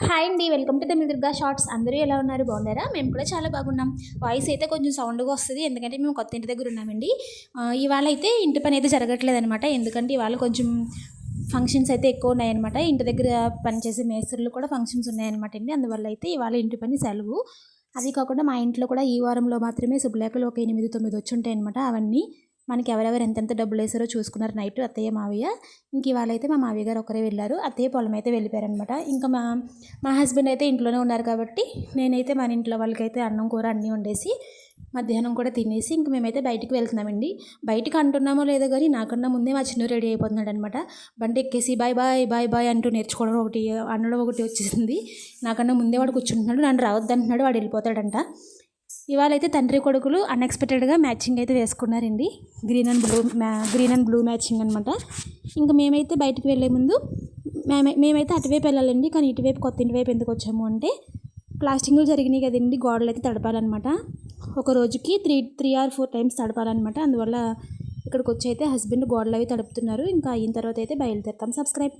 Hi అండి, welcome to Tamila Durga shorts. అందరూ ఎలా ఉన్నారు? బాగున్నారా? మేము కూడా చాలా బాగున్నాం. వాయిస్ అయితే కొంచెం సౌండ్గా వస్తుంది, ఎందుకంటే మేము కొత్త ఇంటి దగ్గర ఉన్నామండి. ఇవాళ అయితే ఇంటి పని అయితే జరగట్లేదు అనమాట. ఎందుకంటే ఇవాళ కొంచెం ఫంక్షన్స్ అయితే ఎక్కువ ఉన్నాయన్నమాట. ఇంటి దగ్గర పనిచేసే మేస్త్రులు కూడా ఫంక్షన్స్ ఉన్నాయన్నమాట అండి. అందువల్ల అయితే ఇవాళ ఇంటి పని సెలవు. అది కాకుండా మా ఇంట్లో కూడా ఈ వారంలో మాత్రమే శుభలేఖలు ఒక 8, 9 వచ్చి ఉంటాయి అనమాట. అవన్నీ మనకి ఎవరెవరు ఎంతెంత డబ్బులు వేసారో చూసుకున్నారు నైట్ అత్తయ్య మావయ్య. ఇంక ఇవాళ అయితే మా మావయ్య గారు ఒకరే వెళ్ళారు, అత్తయ్య పొలం అయితే వెళ్ళిపోయారనమాట. ఇంకా మా మా హస్బెండ్ అయితే ఇంట్లోనే ఉన్నారు కాబట్టి నేనైతే మన ఇంట్లో వాళ్ళకైతే అన్నం కూర అన్నీ వండేసి మధ్యాహ్నం కూడా తినేసి ఇంక మేమైతే బయటికి వెళ్తున్నామండి. బయటికి అంటున్నామో లేదో కానీ నాకన్నా ముందే మా చిన్న రెడీ అయిపోతున్నాడు అనమాట. బండి ఎక్కేసి బాయ్ బాయ్ బాయ్ బాయ్ అంటూ నేర్చుకోవడం ఒకటి, అనడం ఒకటి వచ్చేసింది. నాకన్నా ముందే వాడు కూర్చుంటున్నాడు, నన్ను రావద్దంటున్నాడు, వాడు వెళ్ళిపోతాడంట. ఇవాళ అయితే తండ్రి కొడుకులు అన్ఎక్స్పెక్టెడ్గా మ్యాచింగ్ అయితే వేసుకున్నారండి. గ్రీన్ అండ్ బ్లూ మ్యాచింగ్ అనమాట. ఇంకా మేమైతే బయటికి వెళ్ళే ముందు మేమైతే అటువైపు వెళ్ళాలండి, కానీ ఇటువైపు కొత్త ఇంటి వైపు ఎందుకు వచ్చాము అంటే ప్లాస్టింగ్లు జరిగినాయి కదండి, గోడలు అయితే తడపాలన్నమాట. ఒక రోజుకి 3 or 4 టైమ్స్ తడపాలన్నమాట. అందువల్ల ఇక్కడికి వచ్చి అయితే హస్బెండ్ గోడలు అవి తడుపుతున్నారు. ఇంకా అయిన తర్వాత అయితే బయలుదేరుతాం. సబ్స్క్రైబ్.